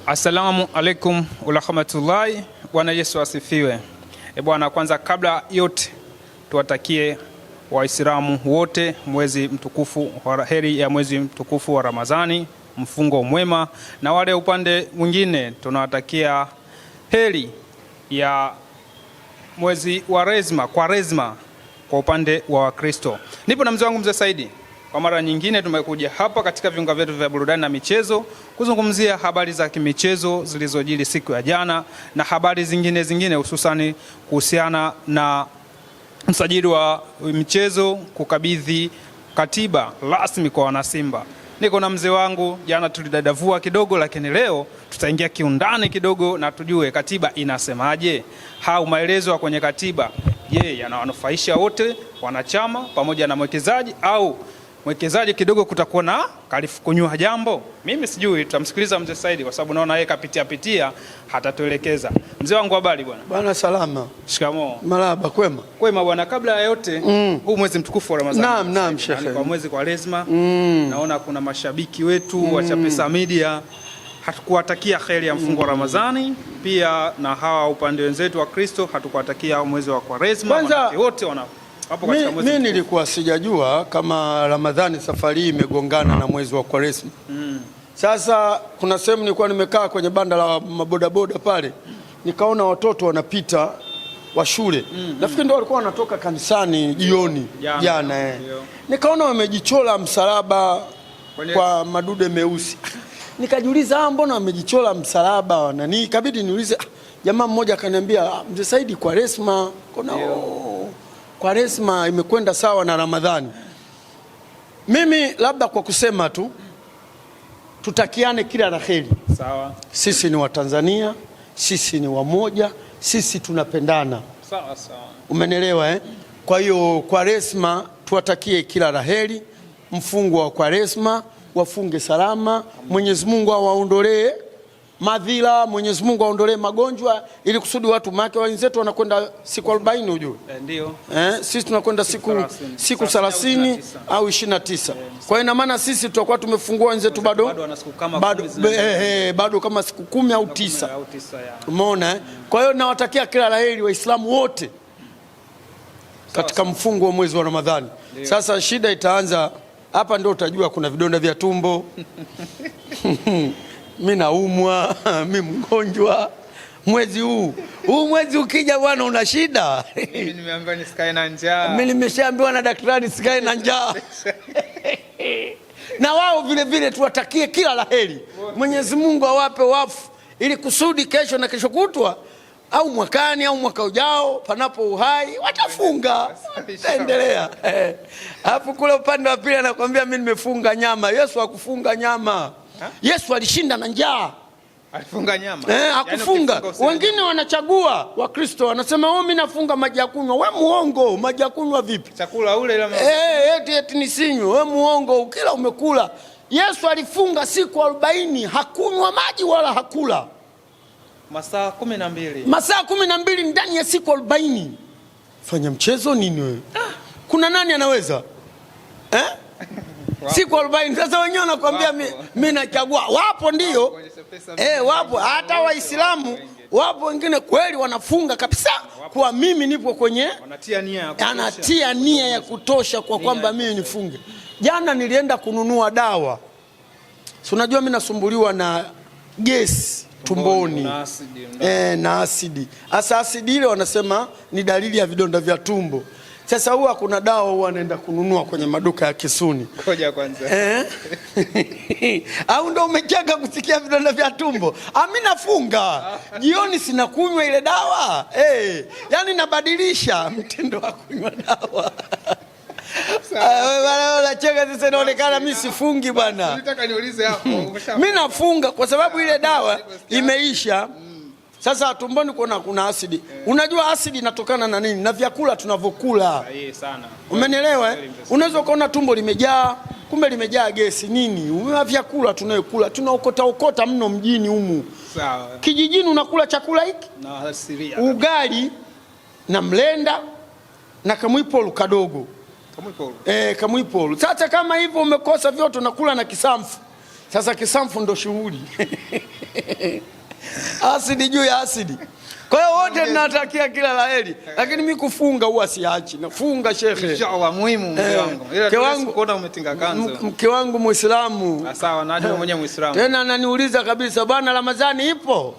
Assalamu alaikum warahmatullahi. Bwana Yesu asifiwe. Bwana, kwanza kabla yote tuwatakie Waislamu wote mwezi mtukufu wa heri ya mwezi mtukufu wa Ramadhani, mfungo mwema, na wale upande mwingine tunawatakia heri ya mwezi wa Kwaresma kwa upande wa Wakristo. Nipo na mzee wangu Mzee Saidi. Kwa mara nyingine tumekuja hapa katika viunga vyetu vya burudani na michezo kuzungumzia habari za kimichezo zilizojiri siku ya jana na habari zingine hususani kuhusiana na msajili wa michezo kukabidhi katiba rasmi kwa wanasimba. Niko na mzee wangu, jana tulidadavua kidogo, lakini leo tutaingia kiundani kidogo na tujue katiba inasemaje. Hau maelezo kwenye katiba, je, yanawanufaisha wote wanachama pamoja na mwekezaji, au mwekezaji kidogo kutakuwa na kunywa jambo? Mimi sijui, tutamsikiliza Mzee Saidi kwa sababu naona yeye kapitia hatatuelekeza. Mzee wangu, habari bwana? Bwana salama. Shikamoo. Marhaba. Kwema. Kwema bwana. Kabla ya yote huu mwezi mtukufu wa Ramadhani. Naam shekhe. Kwa mwezi Kwaresma naona kuna mashabiki wetu wa Chapesa Media hatukuwatakia kheri ya mfungo wa Ramadhani, pia na hawa upande wenzetu wa Kristo hatukuwatakia mwezi wa Kwaresma. Wote wana hapo katika mwezi. Mimi nilikuwa sijajua kama Ramadhani safari hii imegongana na mwezi wa Kwaresma. Sasa kuna sehemu nilikuwa nimekaa kwenye banda la mabodaboda pale, nikaona watoto wanapita wa shule. Nafikiri ndio walikuwa wanatoka kanisani jioni jana. Nikaona wamejichola msalaba kwa madude meusi. Nikajiuliza mbona wamejichola msalaba nani? Ikabidi niulize. Jamaa mmoja akaniambia, Mzee Saidi, Kwaresma Kwaresma imekwenda sawa na Ramadhani. Mimi labda kwa kusema tu tutakiane kila la kheri. Sawa. Sisi ni Watanzania, sisi ni wamoja, sisi tunapendana. Sawa. Umenielewa Kwa hiyo Kwaresma tuwatakie kila la heri. Mfungo wa Kwaresma wafunge salama. Mwenyezi Mungu awaondolee madhila, Mwenyezi Mungu aondolee magonjwa, ili kusudi watu make wenzetu wanakwenda siku 40 ujue. Ndio. Sisi tunakwenda siku 30 au 29. Kwa hiyo ina maana sisi tutakuwa tumefungua wenzetu bado kama siku 10 au 9. Umeona Kwa hiyo nawatakia kila laheri Waislamu wote katika mfungo wa mwezi wa Ramadhani. Sasa shida itaanza hapa, ndio utajua kuna vidonda vya tumbo. Mimi naumwa, mimi mgonjwa. Mwezi mwezi ukija bwana una shida. Mimi nimeambiwa nisikae na njaa. Mimi nimeshaambiwa na daktari sikae na njaa. Na wao vile vile tuwatakie kila laheri. Mwenyezi Mungu awape wafu ili kusudi kesho na kesho kutwa au mwakani au mwaka ujao panapo uhai watafunga. Taendelea. Hapo kule upande wa pili anakuambia mimi nimefunga nyama. Yesu hakufunga nyama. Yesu alishinda na njaa. Alifunga nyama. Hakufunga. Wengine wanachagua, Wakristo wanasema mimi nafunga maji ya kunywa. Wewe muongo, maji ya kunywa vipi? Chakula ule ile eti nisinywe. Wewe muongo, ukila umekula. Yesu alifunga siku 40, hakunywa maji wala hakula. Masaa 12. Masaa 12 ndani ya siku 40. Fanya mchezo nini wewe? Kuna nani anaweza? Siku 40. Sasa wenyewe wanakuambia mimi nachagua. Wapo ndio. Wapo hata Waislamu wapo wengine kweli wanafunga kabisa kwa mimi nipo kwenye anatia nia ya kutosha kwa kwamba mimi nifunge. Jana nilienda kununua dawa. Si unajua mimi nasumbuliwa na gesi tumboni na asidi. Asa asidi ile wanasema ni dalili ya vidonda vya tumbo. Sasa huwa kuna dawa huwa anaenda kununua kwenye maduka ya Kisuni. Koja kwanza. Au ndo umechaga kusikia vidonda vya tumbo? Mimi nafunga. Jioni sina kunywa ile dawa. Yaani nabadilisha mtindo wa kunywa dawa. Wewe unacheka sasa, inaonekana mimi sifungi bwana. Nilitaka niulize hapo. Mimi nafunga kwa sababu ile dawa imeisha. Sasa tumboni kuna asidi. Unajua asidi inatokana na nini? Na vyakula tunavyokula. Sana. Umenielewa Unaweza kuona tumbo limejaa, kumbe limejaa gesi nini? Vyakula tunayokula, tunaokota mno mjini humu. Sawa. Kijijini unakula chakula hiki? Na asilia. Ugali na mlenda na kamwipolu kadogo. Kamwipolu. Kamwipolu. Sasa kama hivyo umekosa vyote unakula na kisamfu. Sasa kisamfu ndo shughuli. Asidi juu ya asidi. Kwa hiyo wote tunatakia kila laheri, lakini mimi kufunga huwa siachi. Nafunga shekhe. Inshallah muhimu mke wangu. Mke wangu kuona umetinga kanzu. Mke wangu Muislamu. Sawa, najua mwenyewe Muislamu. Tena ananiuliza kabisa, bwana Ramadhani ipo?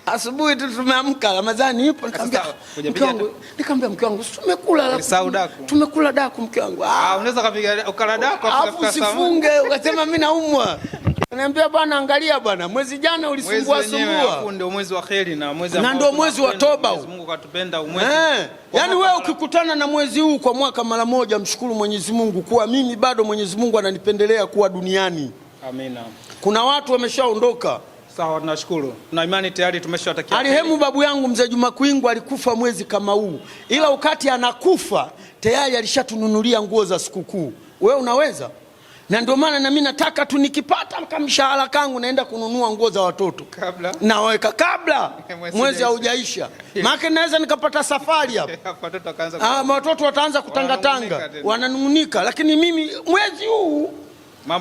Asubuhi tu tumeamka, Ramadhani ipo? Nikamwambia mke wangu tumekula tumekula daku mke wangu. Unaweza kupiga ukala daku afu sifunge ukasema mimi naumwa. Ananiambia bwana, angalia bwana, mwezi jana ulisumbua sumbua. Hapo ndio mwezi wa kheri na mwezi ambao ndio mwezi wa toba. Mungu katupenda mwezi. Yaani wewe ukikutana na mwezi huu kwa mwaka mara moja, mshukuru Mwenyezi Mungu kuwa mimi bado Mwenyezi Mungu ananipendelea kuwa duniani. Amina. Kuna watu wameshaondoka. Sawa, tunashukuru. Na imani tayari tumeshawatakia. Alihemu babu yangu mzee Juma Kwingu alikufa mwezi kama huu. Ila wakati anakufa tayari alishatununulia nguo za sikukuu. Wewe unaweza? Na ndio maana na mimi nataka tu nikipata kamshahara kangu naenda kununua nguo za watoto. Kabla? Naweka kabla mwezi haujaisha. Maana naweza nikapata safari hapa. Watoto wataanza kutangatanga, wananung'unika, lakini mimi mwezi huu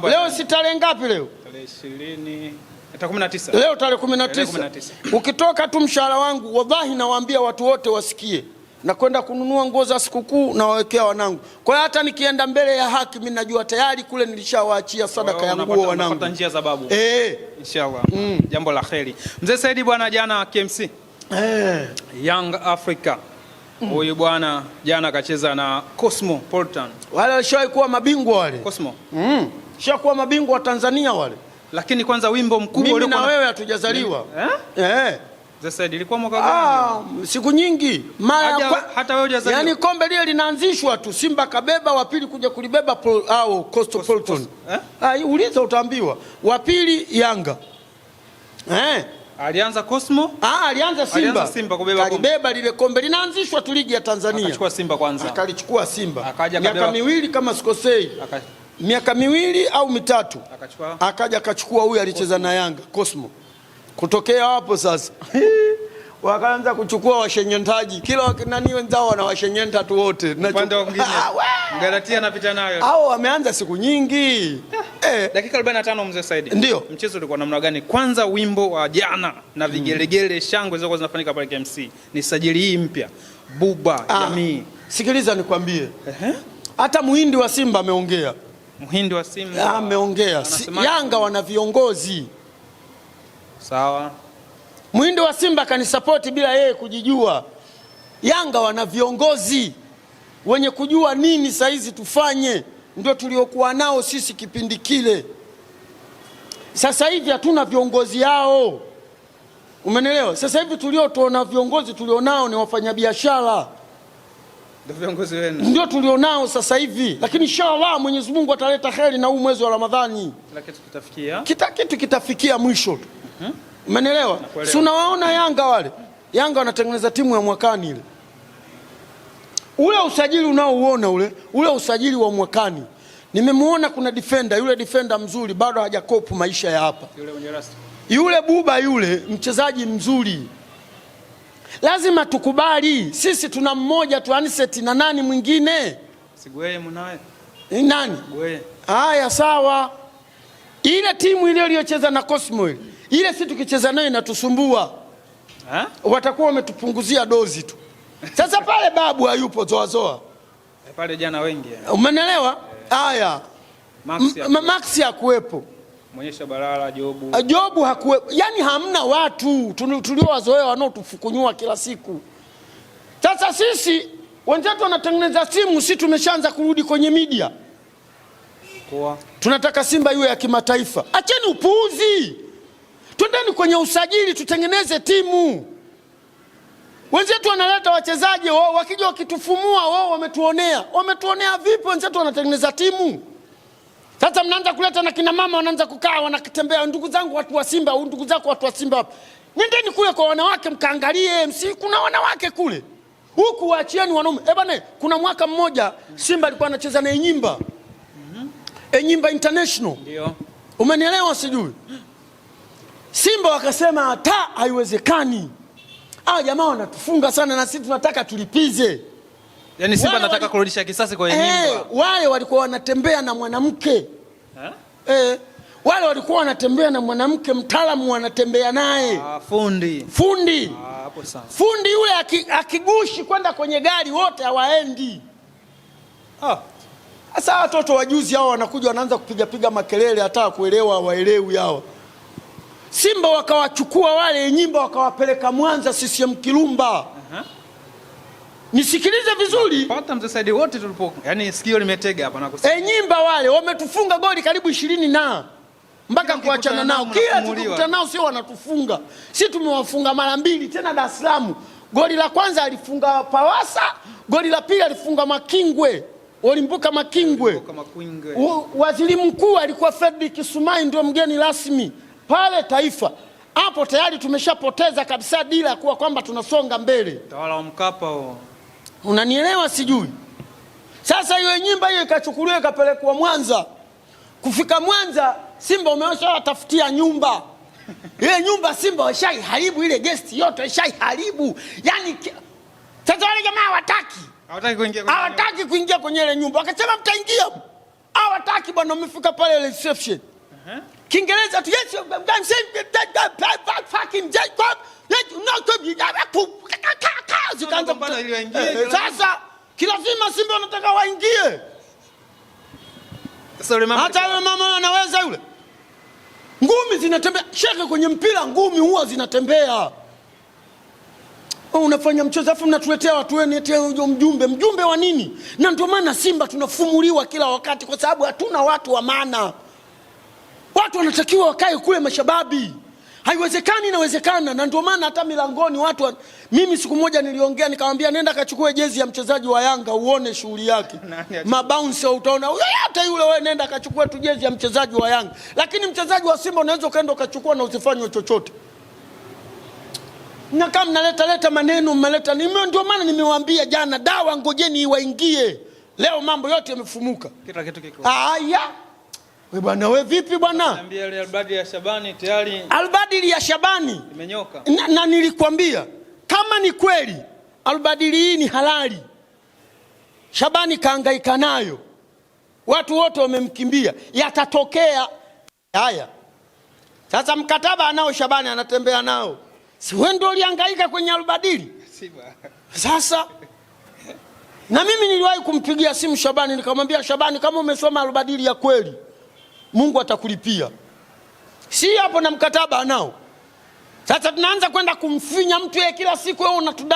leo si tarehe ngapi leo? Tarehe 20. Tarehe 19. Leo tarehe 19. Ukitoka tu mshahara wangu, wallahi nawaambia watu wote wasikie, na kwenda kununua nguo za sikukuu na wawekea wanangu. Kwa hiyo hata nikienda mbele ya haki mimi najua tayari kule nilishawaachia sadaka ya nguo wanangu. Unapata njia za babu. Inshallah. Jambo la kheri. Mzee Saidi bwana, jana KMC. Young Africa. Huyu bwana jana akacheza na Cosmopolitan. Wale walishawahi kuwa mabingwa wale. Cosmo. Shakuwa mabingwa wa Tanzania wale. Lakini kwanza wimbo mkubwa ule na wewe hatujazaliwa. Sasa ilikuwa mwaka gani? Siku nyingi. Hata wewe hujazaliwa. Yaani kombe lile linaanzishwa tu, Simba kabeba, wa pili kuja kulibeba Coastal. Uliza utaambiwa. Wa pili Yanga. Alianza Cosmo? Alianza Simba. Simba kubeba kombe. Kalibeba lile kombe linaanzishwa tu ligi ya Tanzania. Akachukua Simba kwanza. Akalichukua Simba. Miaka miwili kama sikosei. Miaka miwili au mitatu. Akaja akachukua huyu alicheza na Yanga, Cosmo. Kutokea hapo sasa wakaanza kuchukua washenyentaji, kila nani wenzao wana washenyenta tu wote. Upande mwingine Galatia anapita nayo. Hao wameanza siku nyingi. Dakika 45 mzee Saidi. Ndio. Mchezo ulikuwa namna gani? Kwanza wimbo wa jana na vigelegele shangwe zilizokuwa zinafanyika pale KMC. Ni sajili hii mpya. Buba jamii. Sikiliza nikwambie. Hata muhindi wa Simba ameongea. Muhindi wa Simba ameongea. Yanga wana viongozi. Sawa. Muhindi wa Simba kanisapoti bila yeye kujijua. Yanga wana viongozi wenye kujua nini saizi tufanye. Ndio tuliokuwa nao sisi kipindi kile. Sasa hivi hatuna viongozi hao. Umenelewa? Sasa hivi tuona viongozi tulionao ni wafanyabiashara. Ndio viongozi wenu. Ndio tulionao sasa hivi. Lakini inshallah Mwenyezi Mungu ataleta kheri na huu mwezi wa Ramadhani. Kila kitu kitafikia. Kitu kitafikia mwisho. Umeelewa? Si unawaona Yanga wale? Yanga wanatengeneza timu ya mwakani ile. Ule usajili unaouona ule usajili wa mwakani. Nimemuona kuna defender, yule defender mzuri bado hajakopu maisha ya hapa. Yule Buba yule mchezaji mzuri. Lazima tukubali sisi tuna mmoja tu Anicet na nani mwingine? Sigweye mnaye. Nani? Gweye. Haya sawa. Ile timu ile iliyocheza na Cosmo ile si tukicheza nayo inatusumbua. Watakuwa wametupunguzia dozi tu. Sasa pale babu hayupo zoazoa. Pale jana wengi. Umeelewa? Haya. Max hakuwepo. Muonyesha Balala, Jobu. Jobu hakuwepo. Yaani hamna watu tuliowazoea wanaotufukunyua kila siku. Sasa sisi wenzetu wanatengeneza simu, sisi tumeshaanza kurudi kwenye media. Tunataka Simba iwe ya kimataifa. Acheni upuuzi. Twendeni kwenye usajili tutengeneze timu. Wenzetu wanaleta wachezaji wao wakija wakitufumua wao wametuonea. Wametuonea vipi? Wenzetu wanatengeneza timu. Sasa mnaanza kuleta na kina mama wanaanza kukaa wanakitembea, ndugu zangu watu wa Simba, ndugu zako watu wa Simba. Nendeni kule kwa wanawake mkaangalie MC, kuna wanawake kule. Huku waachieni wanaume. Bwana, kuna mwaka mmoja Simba alikuwa anacheza na Enyimba. Enyimba International. Ndio. Umenielewa sijui? Simba wakasema hata haiwezekani. Jamaa wanatufunga sana na sisi tunataka tulipize. Yaani Simba anataka kurudisha kisasi kwa Enyimba. Wale walikuwa wanatembea na mwanamke. Wale walikuwa wanatembea na mwanamke mtaalamu, wanatembea naye fundi. Hapo sawa. Fundi yule akigushi kwenda kwenye gari wote hawaendi. Sasa watoto wajuzi hao wanakuja wanaanza kupiga makelele, hata kuelewa hawaelewi hao. Simba wakawachukua wale Nyimba wakawapeleka Mwanza CCM Kirumba. Nisikilize vizuri. Pata mzasaidi wote tulipo. Yaani sikio limetega hapa na kusikia. Nyimba wale wametufunga goli karibu 20 na mpaka kuachana nao. Kila tukikutana nao sio wanatufunga. Sisi tumewafunga mara 2 tena Dar es Salaam. Goli la kwanza alifunga Pawasa, goli la pili alifunga Makingwe. Walimbuka Makingwe. Waziri mkuu alikuwa Fredrick Sumaye ndio mgeni rasmi pale Taifa. Hapo tayari tumeshapoteza kabisa dira kuwa kwamba tunasonga mbele. Tawala wa Mkapa huo. Unanielewa sijui? Sasa hiyo Nyimba hiyo ikachukuliwa ikapelekwa Mwanza. Kufika Mwanza Simba umeshawatafutia nyumba. Ile nyumba Simba washaiharibu, ile guest yote washaiharibu. Yaani sasa wale jamaa hawataki kuingia kwenye ile nyumba. Wakasema mtaingia. Hawataki bwana, umefika pale reception. Kiingereza tu yes I'm saying fucking Jacob. Zikaanza kupanda ili waingie. Sasa kilazima Simba wanataka waingie. Sasa yule mama hata yule mama anaweza yule. Ngumi zinatembea. Shaka kwenye mpira ngumi huwa zinatembea. Unafanya mchezo afu mnatuletea watu wenu eti mjumbe wa nini? Na ndio maana Simba tunafumuliwa kila wakati kwa sababu hatuna watu wa maana. Watu wanatakiwa wakae kule mashababi. Haiwezekani, inawezekana. Na ndio maana hata milangoni watu mimi siku moja niliongea nikamwambia nenda kachukue jezi ya mchezaji wa Yanga uone shughuli yake. Mabounce utaona hata yule, wewe nenda kachukue tu jezi ya mchezaji wa Yanga. Lakini mchezaji wa Simba unaweza kaenda ukachukua na usifanye chochote. Na kama mnaleta maneno mmeleta ndio maana nimewaambia jana dawa ngojeni iwaingie. Leo mambo yote yamefumuka. Kila kitu kiko. Wewe bwana, wewe vipi bwana? Niambia ile Albadili ya Shabani tayari. Albadili ya Shabani imenyoka. Na nilikwambia kama ni kweli Albadili hii ni halali. Shabani kaangaika nayo. Watu wote wamemkimbia. Yatatokea haya. Sasa mkataba anao Shabani anatembea nao. Si wewe ndio ulihangaika kwenye Albadili? Siba. Sasa na mimi niliwahi kumpigia simu Shabani nikamwambia Shabani, kama umesoma Albadili ya kweli Mungu atakulipia. Si hapo na mkataba anao. Sasa tunaanza kwenda kumfinya mtu yeye kila siku, wewe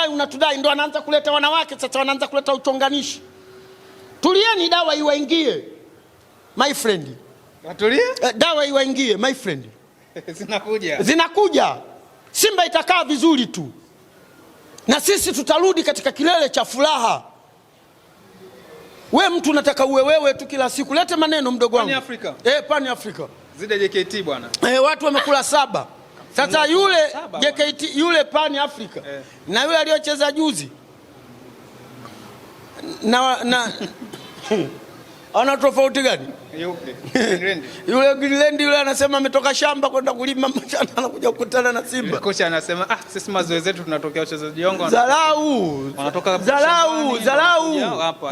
unatudai ndio anaanza kuleta wanawake, sasa wanaanza kuleta uchonganishi. Tulieni dawa iwaingie my friend. Watulie? Dawa iwaingie my friend. Zinakuja. Simba itakaa vizuri tu. Na sisi tutarudi katika kilele cha furaha. Wewe mtu unataka wewe tu kila siku. Lete maneno mdogo wangu. Pani Afrika. Pani Afrika. Zide JKT bwana. Watu wamekula 7. Sasa yule JKT yule Pani Afrika. Na yule aliyocheza juzi. Na ana tofauti gani? Yule Greenland yule anasema ametoka shamba kwenda kulima mchana anakuja kukutana na Simba. Kocha anasema sisi mazoezi yetu tunatokea wachezaji wangu. Wanatoka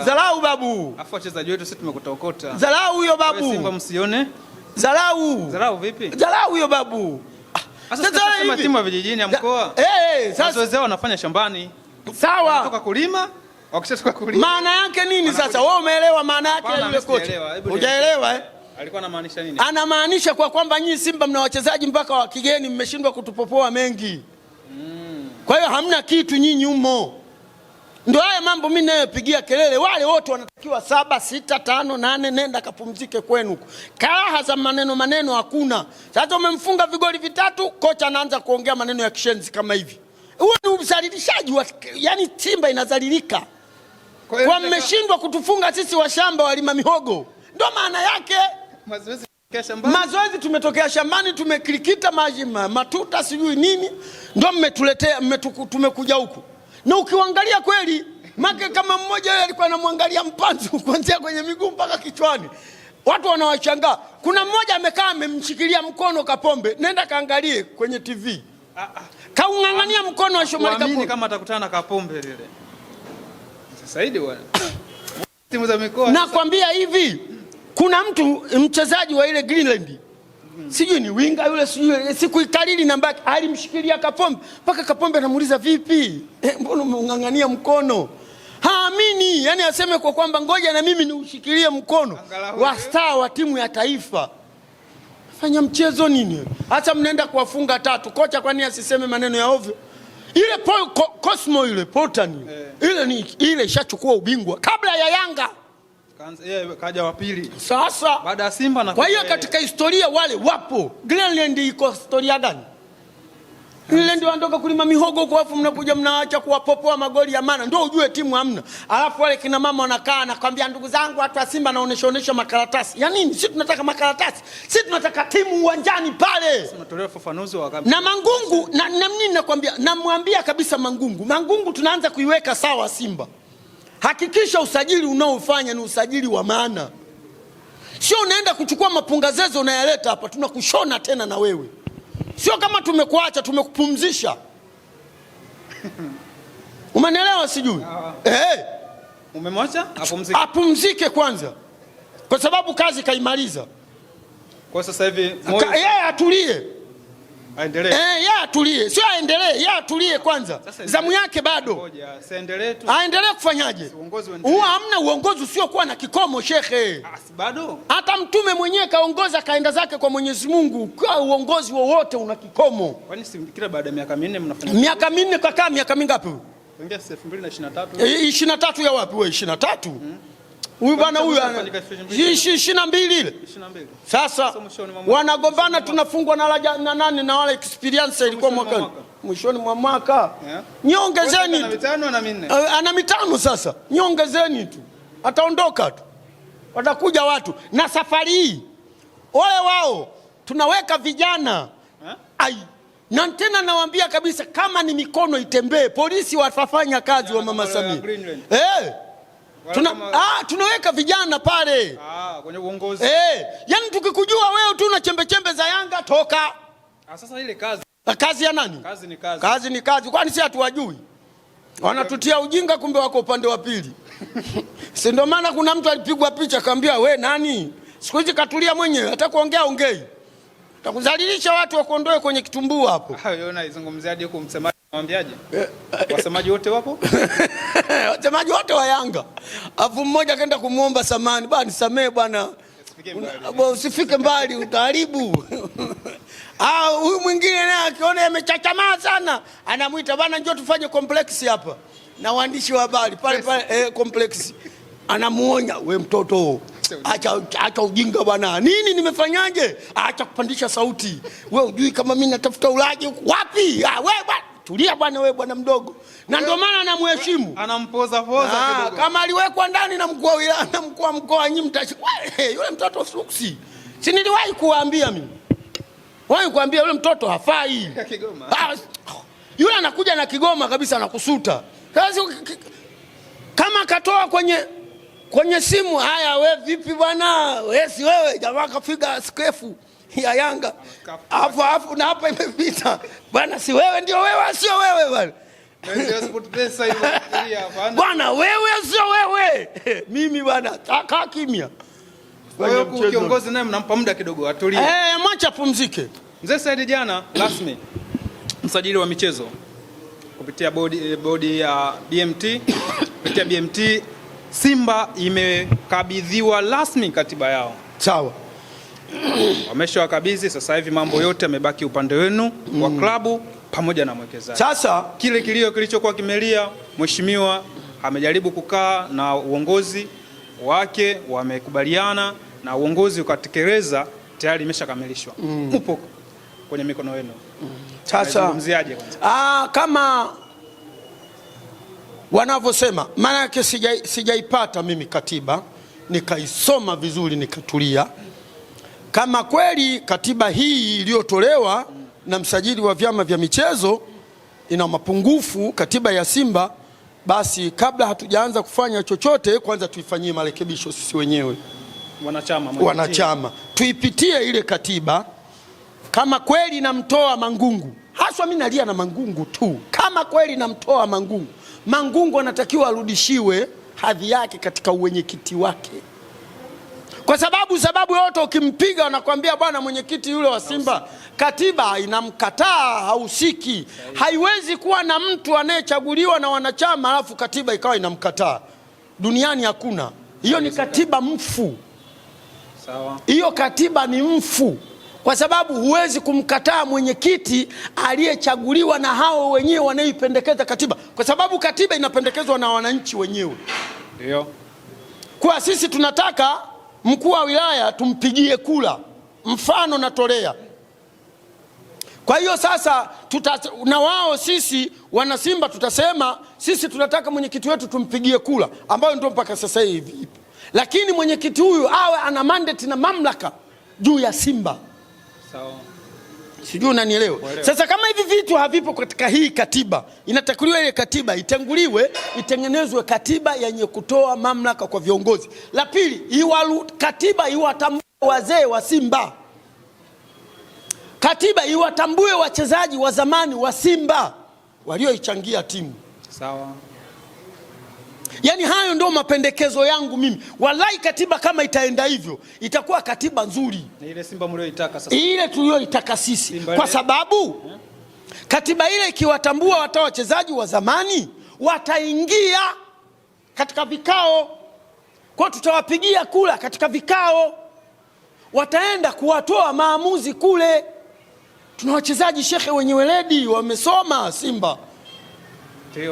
Zalau babu. Afu wachezaji wetu sisi tumekutokota. Zalau huyo babu. Simba msione. Zalau vipi? Zalau huyo babu. Sasa tunasema timu ya vijijini ya mkoa. Sasa mazoezi yao wanafanya shambani. Sawa. Wanatoka kulima. Wakishatoka kulima. Maana yake nini sasa? Wewe umeelewa maana yake ya yule kocha? Hujaelewa Alikuwa anamaanisha nini? Anamaanisha kwa kwamba nyinyi Simba mna wachezaji mpaka wa kigeni, mmeshindwa kutupopoa mengi. Kwa hiyo hamna kitu nyinyi humo. Ndio haya mambo mimi nayopigia kelele. Wale wote wanatakiwa 7, 6, 5, 8 nenda kapumzike kwenu. Karaha za maneno hakuna. Sasa umemfunga vigoli 3, kocha anaanza kuongea maneno ya kishenzi kama hivi. Huo ni uzalilishaji yani Simba inazalilika. Kwa mmeshindwa kutufunga sisi wa shamba walima mihogo. Ndio maana yake. Mazoezi tumetokea shambani, tumekirikita maji matuta sijui nini, ndio mmetuletea tumekuja huku. Na ukiangalia kweli make kama mmoja yule alikuwa anamwangalia mpanzu kuanzia kwenye miguu mpaka kichwani. Watu wanawashangaa. Kuna mmoja amekaa amemshikilia mkono Kapombe. Nenda kaangalie kwenye TV. Kaungangania mkono wa Shomari Kapombe. Kama atakutana na Kapombe lile. Saidi bwana. Timu za mikoa. Nakwambia hivi, kuna mtu mchezaji wa ile Greenland Sijui ni winga yule, sijui siku ikalili namba yake, alimshikilia Kapombe mpaka Kapombe anamuuliza vipi, mbona umeungangania mkono? Haamini, yani aseme kwa kwamba ngoja na mimi niushikilie mkono wa star wa timu ya taifa. Fanya mchezo nini? Hata mnaenda kuwafunga 3. Kocha kwani asiseme maneno ya ovyo? Ile Cosmo ile Potani ile ishachukua ubingwa kabla ya Yanga. Kaja wa pili. Sasa baada ya Simba na kwa hiyo katika historia wale wapo. Greenland iko historia gani? Greenland wanatoka kulima mihogo kwa afu mnakuja mnaacha kuwapopoa magoli ya maana ndio ujue timu hamna. Alafu wale kina mama wanakaa na kwambia ndugu zangu watu wa Simba naonesha makaratasi. Ya nini? Sisi tunataka makaratasi. Sisi tunataka timu uwanjani pale. Tunatolewa ufafanuzi wa wakati. Na Mangungu na nini nakwambia, namwambia kabisa Mangungu tunaanza kuiweka sawa Simba. Hakikisha usajili unaofanya ni usajili wa maana. Sio unaenda kuchukua mapungazezo unayaleta hapa tunakushona tena na wewe. Sio kama tumekuacha tumekupumzisha. Umeelewa sijui? Umemwacha apumzike. Apumzike kwanza. Kwa sababu kazi kaimaliza. Kwa sasa hivi yeye atulie. Aendelee. Yeye atulie. Sio aendelee, yeye atulie kwanza. Zamu yake bado. Ngoja, aendelee tu. Aendelee kufanyaje? Hamna uongozi usio kuwa na kikomo shekhe. Bado. Hata Mtume mwenyewe kaongoza kaenda zake kwa Mwenyezi Mungu. Kwa uongozi wowote una kikomo. Kwani si kila baada ya miaka 4 mnafanya? Miaka 4 kakaa miaka mingapi? Kuingia 2023. 23 ya wapi wewe 23? Huyu bwana huyu 22 ile. 22. Sasa wanagombana tunafungwa na nani na wale experience ilikuwa mwaka mwishoni mwa mwaka. Niongezeni. Ana 5 na 4. Ana 5 sasa. Niongezeni tu. Ataondoka tu. Watakuja watu na safari hii. Ole wao tunaweka vijana. Na tena nawaambia kabisa kama ni mikono itembee polisi watafanya kazi wa Mama Samia. Tunaweka vijana pale. Kwenye uongozi. Yaani tukikujua wewe tu na chembe za Yanga toka. Sasa ile kazi. Kazi ya nani? Kazi ni kazi. Kazi ni kazi. Kwani si hatuwajui? Wanatutia ujinga kumbe wako upande wa pili. Si ndio maana kuna mtu alipigwa picha akamwambia we nani? Siku hizi katulia mwenyewe hata kuongea ongei. Takuzalilisha watu wakuondoe kwenye kitumbua hapo. Hayo unaizungumziaje huko msemaji mwambiaje? Wasemaji wote wapo? Wasemaji wote wa Yanga. Afu mmoja kaenda kumuomba samani, bwana nisamee bwana. Usifike mbali utaharibu. Huyu mwingine naye akiona yamechachamaa sana, anamuita bwana njoo tufanye complex hapa. Na waandishi wa habari pale complex. Anamuonya we mtoto. Acha ujinga bwana. Nini nimefanyaje? Acha kupandisha sauti. Wewe hujui kama mimi natafuta ulaji wapi? Wewe bwana tulia bwana wewe bwana mdogo. Na ndio maana anamheshimu. Anampoza kidogo. Kama aliwekwa ndani na mkuu wa wilaya na mkuu wa mkoa nyinyi yule mtoto suksi. Si niliwahi kuambia mimi. Wahi kuambia yule mtoto hafai. Kigoma. Yule anakuja na Kigoma kabisa anakusuta. Sasa kama katoa kwenye simu haya we vipi bwana? Wewe si wewe jamaa kafiga skefu ya Yanga. Afu na hapa imepita. Bwana si wewe ndio wewe sio wewe bwana. Bwana wewe sio wewe. Mimi bwana kaa kimya. Kwa hiyo kiongozi naye mnampa muda kidogo atulie. Mwacha pumzike. Mzee Said jana rasmi msajili wa michezo kupitia bodi ya BMT kupitia BMT Simba imekabidhiwa rasmi katiba yao. Sawa. Wameshawakabidhi sasa hivi mambo yote yamebaki upande wenu wa klabu pamoja na mwekezaji. Sasa kile kilio kilichokuwa kimelia mheshimiwa amejaribu kukaa na uongozi wake wamekubaliana na uongozi ukatekeleza tayari imeshakamilishwa. Upo kwenye mikono yenu. Sasa zungumziaje kwanza? Kama wanavyosema maana yake sijaipata mimi katiba nikaisoma vizuri nikatulia. Kama kweli katiba hii iliyotolewa na msajili wa vyama vya michezo ina mapungufu katiba ya Simba, basi kabla hatujaanza kufanya chochote kwanza tuifanyie marekebisho sisi wenyewe wanachama tuipitie ile katiba. Kama kweli namtoa Mangungu, haswa mimi nalia na Mangungu tu, kama kweli namtoa Mangungu anatakiwa arudishiwe hadhi yake katika uwenyekiti wake. Kwa sababu yote ukimpiga wanakuambia bwana mwenyekiti yule wa Simba katiba inamkataa, hausiki. Haiwezi kuwa na mtu anayechaguliwa na wanachama alafu katiba ikawa inamkataa. Duniani hakuna. Hiyo ni katiba mfu. Sawa. Hiyo katiba ni mfu. Kwa sababu huwezi kumkataa mwenyekiti aliyechaguliwa na hao wenyewe wanaoipendekeza katiba. Kwa sababu katiba inapendekezwa na wananchi wenyewe. Ndio. Kwa sisi tunataka mkuu wa wilaya tumpigie kula. Mfano natolea. Kwa hiyo sasa na wao sisi wana Simba tutasema sisi tunataka mwenyekiti wetu tumpigie kula, ambayo ndio mpaka sasa hivi. Lakini mwenyekiti huyu awe ana mandate na mamlaka juu ya Simba. Sawa. Sijui unanielewa. Sasa kama hivi vitu havipo katika hii katiba, inatakiwa ile katiba itenguliwe, itengenezwe katiba yenye kutoa mamlaka kwa viongozi. La pili, katiba iwatambue wazee wa Simba. Katiba iwatambue wachezaji wa zamani wa Simba walioichangia timu. Sawa. Yani hayo ndio mapendekezo yangu mimi. Wallahi katiba kama itaenda hivyo, itakuwa katiba nzuri. Ni ile Simba mlioitaka sasa. Ile tuliyoitaka sisi. Kwa sababu katiba ile ikiwatambua wachezaji wa zamani, wataingia katika vikao. Kwa tutawapigia kula katika vikao. Wataenda kuwatoa maamuzi kule. Tuna wachezaji shekhe wenye weledi, wamesoma Simba.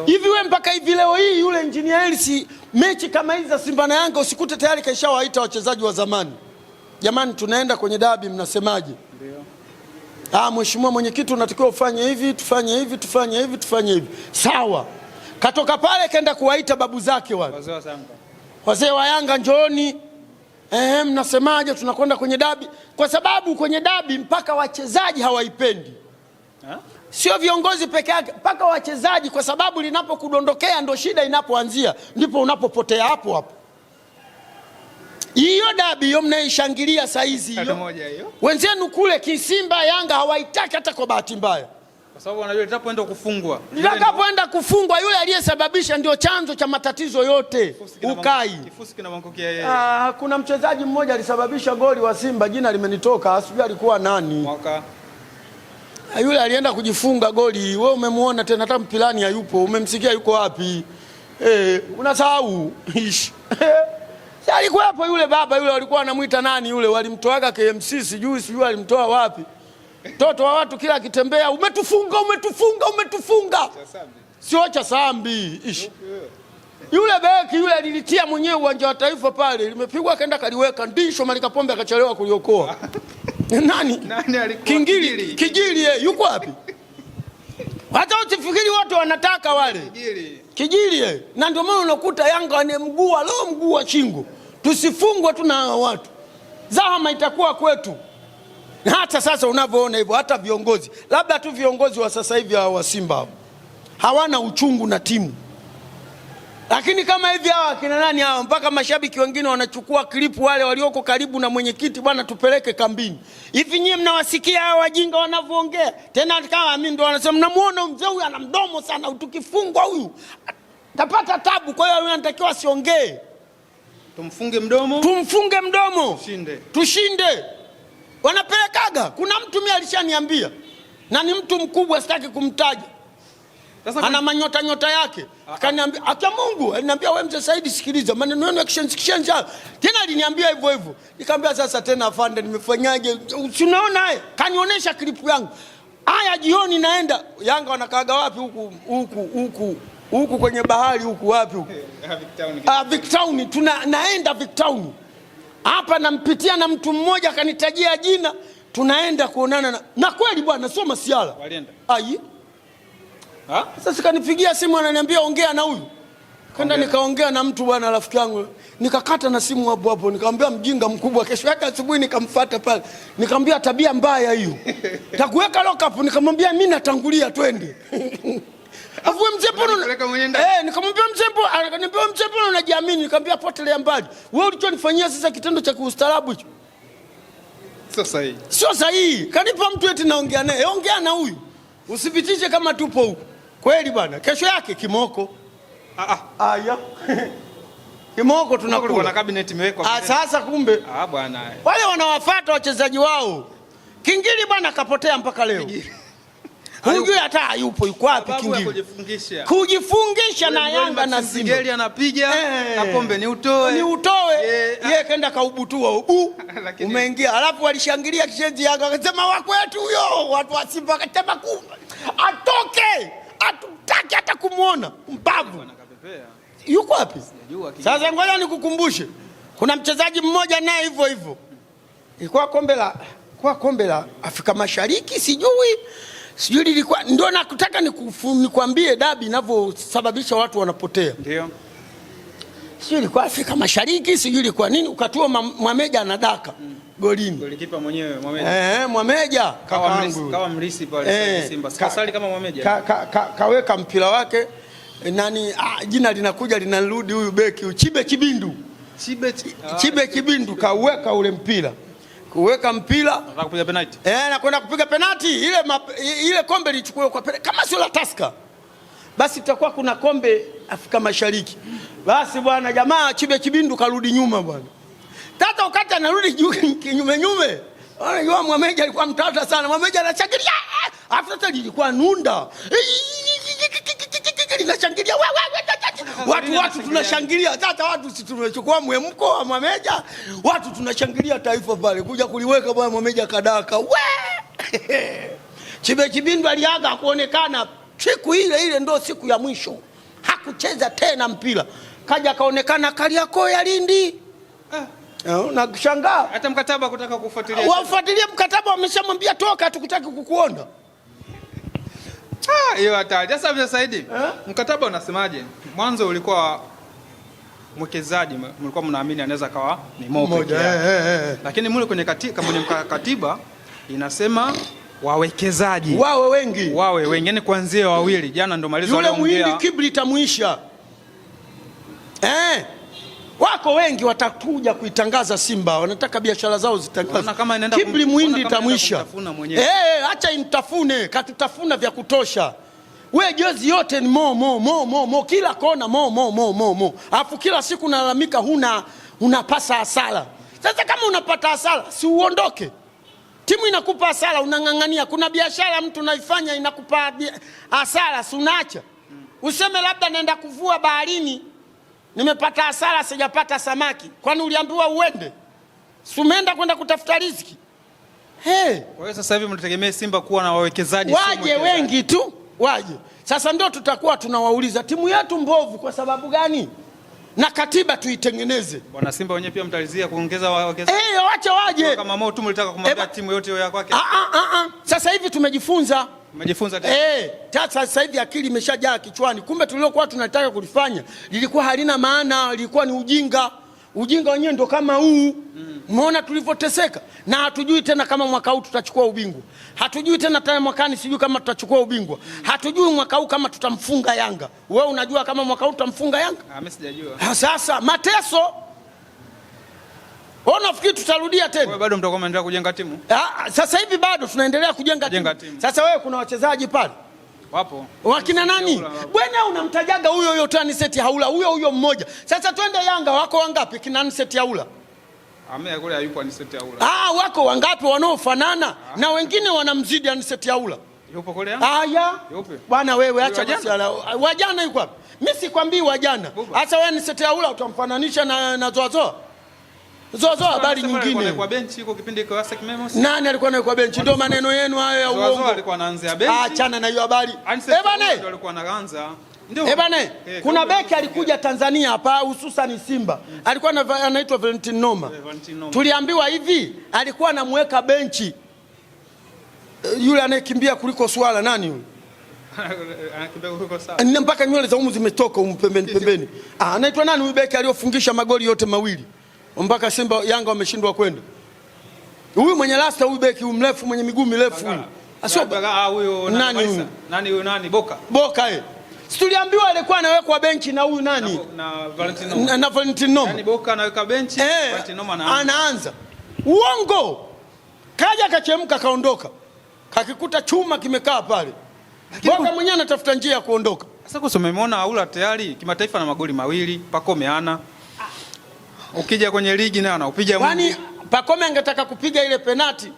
Hivi we mpaka hivi leo hii yule Engineer Hersi mechi kama hizi za Simba na Yanga usikute tayari kaishawaita wachezaji wa zamani. Jamani tunaenda kwenye dabi mnasemaje? Ndio. Mheshimiwa mwenyekiti unatakiwa ufanye hivi, tufanye hivi, tufanye hivi, tufanye hivi. Sawa. Katoka pale kaenda kuwaita babu zake wale. Wazee wa Yanga. Wazee wa Yanga njooni. Mnasemaje tunakwenda kwenye dabi? Kwa sababu kwenye dabi mpaka wachezaji hawaipendi. Sio viongozi peke yake, mpaka wachezaji, kwa sababu linapokudondokea ndo shida inapoanzia, ndipo unapopotea hapo hapo. Hiyo dabi hiyo mnaishangilia saizi hiyo. Wenzenu kule Kisimba Yanga hawaitaki hata kwa bahati mbaya. Kwa sababu wanajua litapoenda kufungwa. Litakapoenda kufungwa yule aliyesababisha ndio chanzo cha matatizo yote. Ukai. Kifusi kinamwangukia yeye. Kuna mchezaji mmoja alisababisha goli wa Simba, jina limenitoka, asijui alikuwa nani. Mwaka. Yule alienda kujifunga goli, wewe umemuona tena hata mpilani hayupo, umemsikia yuko wapi? Unasahau. Sasa alikuwa hapo yule baba yule walikuwa wanamuita nani yule, walimtoaga KMC sijui alimtoa wapi. Mtoto wa watu kila akitembea umetufunga. Sio cha Sambi. Yule beki yule alilitia mwenyewe uwanja wa Taifa pale, limepigwa kaenda kaliweka ndisho Malika Pombe akachelewa kuliokoa. Nani alikuwa Kijili yuko wapi? Hata usifikiri watu wanataka wale. Kijili. Na ndio maana unakuta Yanga wane mguu wa shingo. Tusifungwe tu na watu. Zahama itakuwa kwetu. Na hata sasa unavyoona hivyo hata viongozi, labda tu viongozi wa sasa hivi wa Simba hawana uchungu na timu. Lakini kama hivi hawa kina nani hawa, mpaka mashabiki wengine wanachukua klipu wale walioko karibu na mwenyekiti, bwana tupeleke kambini. Hivi nyie mnawasikia hawa wajinga wanavyoongea? Tena kama mimi ndo wanasema mnamuona mzee huyu ana mdomo sana, tukifungwa huyu tapata tabu, kwa hiyo huyu anatakiwa asiongee. Tumfunge mdomo. Tushinde. Wanapelekaga. Kuna mtu mimi alishaniambia, na ni mtu mkubwa sitaki kumtaja. Ana manyota yake. Akaniambia, "Acha Mungu." Aliniambia, "Wewe mzee Saidi sikiliza, maneno yenu yakishanisha." Tena aliniambia hivyo. Nikamwambia, "Sasa tena afande nimefanyaje? Unaona haya?" Kanionyesha klipu yangu. Haya jioni naenda Yanga wanakaaga wapi huku kwenye bahari huku wapi huku? Victown. Naenda Victown. Hapa nampitia na mtu mmoja akanitajia jina, tunaenda kuonana na kweli bwana sio masiala. Walienda. Sasa kanipigia simu ananiambia ongea na huyu. Kanda nikaongea na mtu bwana rafiki yangu. Nikakata na simu hapo. Nikamwambia mjinga mkubwa. Kesho yake asubuhi nikamfuata pale. Nikamwambia tabia mbaya hiyo. Takuweka lock up. Nikamwambia mimi natangulia twende. Afu mzee Pono nikamwambia mzee Pono, akaniambia mzee Pono unajiamini? Nikamwambia potelea mbali. Wewe ulichonifanyia sasa kitendo cha kuustaarabu hicho. Sio sahihi. Kanipa mtu eti naongea naye. Ongea na huyu. Usipitishe kama tupo huko. Kweli bwana. Kesho yake kimoko. Kimoko tunakula. Kuna cabinet imewekwa. Sasa kumbe. Bwana. Wale wanawafuata wachezaji wao. Kingili bwana kapotea mpaka leo. Hujui hata yuko wapi Kingili. Kujifungisha na Yanga na Simba. Kingili anapiga na pombe ni utoe. Yeye kaenda kaubutua umeingia. Alafu walishangilia kishenzi Yanga akasema wako wetu huyo. Watu wa Simba akasema atoke. Hatutaki hata kumuona. Mbavu. Yuko wapi? Sasa ngoja nikukumbushe. Kuna mchezaji mmoja naye hivyo hivyo. Ilikuwa kombe la Afrika Mashariki sijui lilikuwa ndio nakutaka nikwambie dabi inavyosababisha watu wanapotea. Ndio. Sijui ilikuwa Afrika Mashariki, sijui ilikuwa nini, ukatua Mwameja anadaka golini. Golikipa mwenyewe Mwameja. Mwameja kawa mrisi pale Simba. Sikasali kama Mwameja. Kaweka mpira wake jina linakuja linarudi huyu beki Chibe Kibindu kaweka ule mpira. Kuweka mpira nataka kupiga penalty. Na kwenda kupiga penalty ile kombe lichukue kwa kama sio la Tusker. Basi tutakuwa kuna kombe Afrika Mashariki. Basi bwana jamaa Chibe Kibindu karudi nyuma bwana. Tata ukata anarudi kinyume. Unajua Mwameja alikuwa mtata sana. Mwameja anashangilia. After ilikuwa nunda. Linashangilia watu tunashangilia. Sasa watu si tumechukua mwemko wa Mwameja, watu tunashangilia taifa pale kuja kuliweka bwana Mwameja kadaka. Chibe Kibindu aliaga kuonekana siku ile ndio siku ya mwisho. Hakucheza tena mpira. Kaja kaonekana Kariakoo ya Lindi. Unashangaa. Hata mkataba kutaka kufuatilia. Wafuatilie mkataba wameshamwambia toka hatukutaki kukuona. Hiyo hatari. Sasa Saidi, mkataba unasemaje? Mwanzo ulikuwa mwekezaji, mlikuwa mnaamini anaweza kawa ni mmoja. Lakini mule kwenye katiba inasema wawekezaji wawe wengi. Yani kuanzia wawili. Jana ndo malizo wale ongea. Yule Muhindi Kibri tamuisha. Wako wengi watakuja kuitangaza Simba, wanataka biashara zao zitangazwe. Kibri Muhindi tamuisha. Acha imtafune, katutafuna vya kutosha. We jozi yote ni mo kila kona mo. Alafu kila siku nalalamika unapasa hasara. Sasa kama unapata hasara, si uondoke. Timu inakupa hasara unang'ang'ania. Kuna biashara mtu unaifanya inakupa hasara, si unaacha. Useme labda naenda kuvua baharini. Nimepata hasara sijapata samaki. Kwani uliambiwa uende? Si umeenda kwenda kutafuta riziki. Kwa hiyo sasa hivi mnategemea Simba kuwa na wawekezaji waje wengi tu, waje. Sasa ndio tutakuwa tunawauliza timu yetu mbovu kwa sababu gani? Na katiba tuitengeneze. Bwana Simba wenyewe pia mtalizia kuongeza wawekezaji. Wacha waje. Kama Mo tu mlitaka kumwambia timu yote ya kwake. Sasa hivi tumejifunza. Umejifunza tena? Sasa hivi akili imeshajaa kichwani. Kumbe tuliokuwa tunataka kulifanya lilikuwa halina maana, lilikuwa ni ujinga. Ujinga wenyewe ndo kama huu. Umeona tulivyoteseka na hatujui tena kama mwaka huu tutachukua ubingwa. Hatujui tena mwakani sijui kama tutachukua ubingwa. Hatujui mwaka huu kama tutamfunga Yanga. Wewe unajua kama mwaka huu tutamfunga Yanga? Mimi sijajua. Sasa mateso. Unafikiri tutarudia tena? Wewe bado mtakuwa mnaendelea kujenga timu? Sasa hivi bado tunaendelea kujenga timu. Sasa wewe kuna wachezaji pale? Wapo. Wakina nani? Bwana unamtajaga huyo Aniseti Haula, huyo mmoja. Sasa twende Yanga wako wangapi kina Aniseti Haula? Kule hayupo Aniseti Haula. Wako wangapi wanaofanana na wengine wanamzidi Aniseti Haula? Yupo kule? Yupo. Bwana wewe acha masuala. Wajana yuko wapi? Mimi sikwambii wajana. Sasa wewe Aniseti Haula utamfananisha na Zoazoa? Zoazoa habari nyingine. Kwa benchi yuko kipindi kwa Asec Memos. Nani alikuwa naye kwa benchi? Ndio maneno yenu hayo ya uongo. Zoazoa alikuwa anaanzia benchi. Achana na hiyo habari. Bana. Ndio alikuwa anaanza. Bana, kuna beki alikuja Tanzania hapa hususan Simba. Alikuwa anaitwa Valentin Noma. Tuliambiwa hivi, alikuwa anamweka benchi. Yule anayekimbia kuliko swala nani yule? Anakimbia kuliko swala. Mpaka nywele za umu zimetoka pembeni. Anaitwa nani huyu beki aliyofungisha magoli yote mawili? Mpaka Simba Yanga wameshindwa kwenda. Huyu mwenye rasta huyu beki mrefu mwenye miguu mirefu huyu. Huyo nani Boka. Tuliambiwa alikuwa anawekwa benchi na huyu nani? Na Valentin Noma. Yaani Boka anaweka benchi, Valentin Noma anaanza. Uongo. Kaja kachemka kaondoka. Kakikuta chuma kimekaa pale. Boka mwenyewe anatafuta njia ya kuondoka. Sasa kwa sababu umeona Haula tayari kimataifa na magoli mawili, Pako meana. Ukija kwenye ligi na unapiga Mungu. Kwani Pacome angetaka kupiga ile penati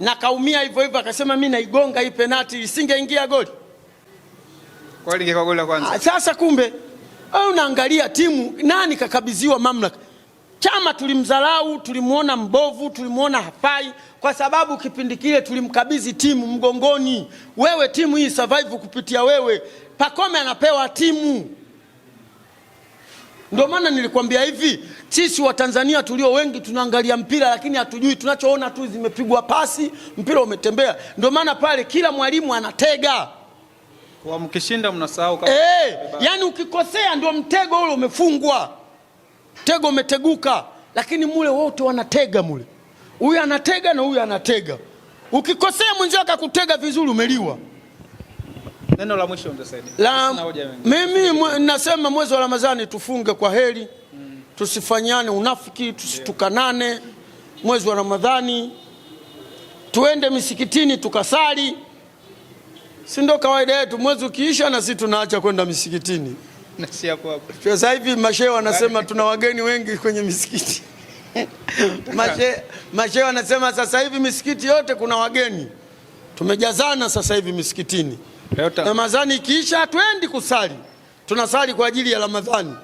na kaumia hivyo hivyo akasema mimi naigonga hii penati isingeingia goli. Kwani ingekuwa goli la kwanza. Sasa kumbe au unaangalia timu nani kakabidhiwa mamlaka. Chama tulimdharau, tulimuona mbovu, tulimuona hafai kwa sababu kipindi kile tulimkabidhi timu mgongoni. Wewe timu hii survive kupitia wewe. Pacome anapewa timu. Ndio maana nilikwambia hivi, sisi wa Tanzania tulio wengi tunaangalia mpira lakini hatujui, tunachoona tu zimepigwa pasi, mpira umetembea. Ndio maana pale kila mwalimu anatega. Kwa mkishinda mnasahau kama yani ukikosea ndio mtego ule umefungwa. Mtego umeteguka, lakini mule wote wanatega mule. Huyu anatega na huyu anatega. Ukikosea mwenzio akakutega vizuri umeliwa. Neno la mwisho mtasaidia. Mimi nasema mwezi wa Ramadhani tufunge kwa heri. Tusifanyane unafiki, tusitukanane. Mwezi wa Ramadhani tuende misikitini tukasali. Si ndio kawaida yetu, mwezi ukiisha na sisi tunaacha kwenda misikitini. Na si hapo hapo. Sasa hivi mashehe wanasema tuna wageni wengi kwenye misikiti. Mashehe wanasema sasa hivi misikiti yote kuna wageni. Tumejazana sasa hivi misikitini. Ramadhani ikiisha hatuendi kusali. Tunasali kwa ajili ya Ramadhani.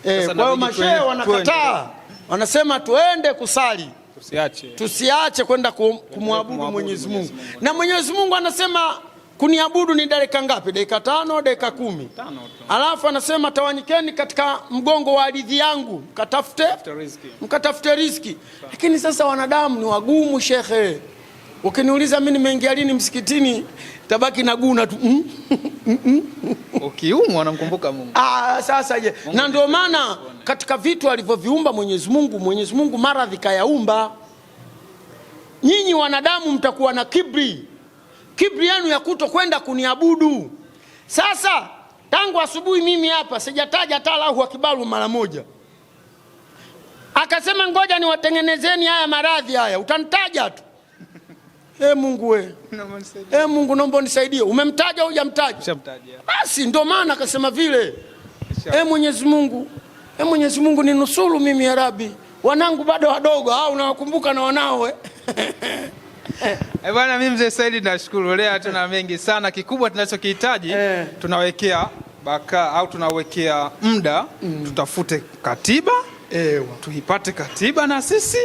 Kwa hiyo mashehe wanakataa. Wanasema tuende kusali. Tusiache kwenda kumwabudu Mwenyezi Mungu. Na Mwenyezi Mungu anasema kuniabudu ni dakika ngapi? Dakika 5, dakika 10. Alafu anasema tawanyikeni katika mgongo wa ardhi yangu, mkatafute riziki. Lakini sasa wanadamu ni wagumu shekhe. Ukiniuliza mimi nimeingia lini msikitini, tabaki na guna tu. Ukiumwa unamkumbuka Mungu. Sasa je. Na ndio maana katika vitu alivyoviumba Mwenyezi Mungu maradhi kayaumba. Nyinyi wanadamu mtakuwa na kibri. Kibri yenu ya kutokwenda kuniabudu. Sasa tangu asubuhi mimi hapa sijataja hata Allahu Akbar mara moja. Akasema ngoja niwatengenezeni haya maradhi haya. Utanitaja tu. Mungu we. Mungu naomba unisaidie. Umemtaja au hujamtaja? Nishamtaja. Basi ndio maana akasema vile. Mwenyezi Mungu ninusuru mimi ya Rabbi. Wanangu bado wadogo, unawakumbuka na wanao Bwana mimi mzee Saidi nashukuru. Leo tuna mengi sana, kikubwa tunachokihitaji tunawekea tunawekea muda tutafute katiba. Tuipate katiba na sisi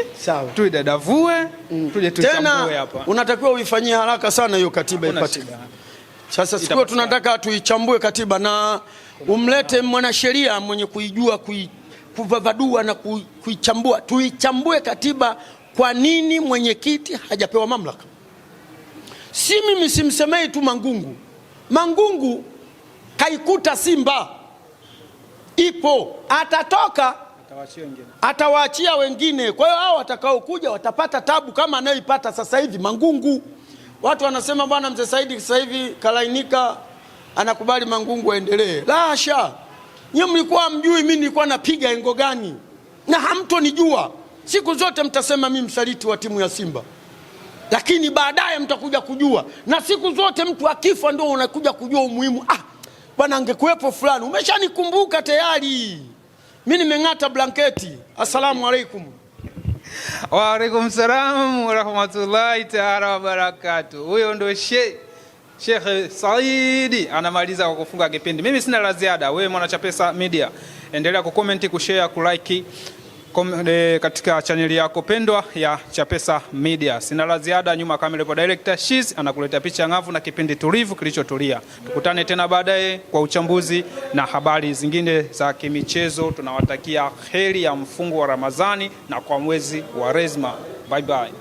tuidadavue tuje tuichambue hapa. Unatakiwa uifanyie haraka sana hiyo katiba ipate. Sasa siku tunataka tuichambue katiba na umlete mwanasheria mwenye kuijua kuvavadua na kuichambua. Tuichambue katiba. Kwa nini mwenyekiti hajapewa mamlaka? Si mimi simsemei tu Mangungu kaikuta Simba ipo, atatoka atawaachia wengine. Kwa hiyo hao watakao kuja watapata tabu kama anayoipata sasa hivi Mangungu. Watu wanasema bwana mzee Saidi sasa hivi kalainika, anakubali Mangungu aendelee. La hasha. Nyinyi mlikuwa mjui mimi nilikuwa napiga engo gani, na hamtonijua. Siku zote mtasema mimi msaliti wa timu ya Simba, lakini baadaye mtakuja kujua. Na siku zote mtu akifa ndio unakuja kujua umuhimu. Bwana angekuepo fulani, umeshanikumbuka tayari. Mimi nimeng'ata blanketi. Asalamu alaykum. Wa alaykum salaam wa rahmatullahi ta'ala wa barakatuh. Huyo ndio Sheikh Saidi anamaliza kwa kufunga kipindi. Mimi sina la ziada. Wewe mwana Chapesa Media, endelea kucomment, kushare, kulike katika chaneli yako pendwa ya Chapesa Media. Sina la ziada. Nyuma kamera ipo director Shiz anakuletea picha ngavu na kipindi tulivu kilichotulia. Tukutane tena baadaye kwa uchambuzi na habari zingine za kimichezo. Tunawatakia heri ya mfungo wa Ramadhani na kwa mwezi wa Rezma. Bye bye.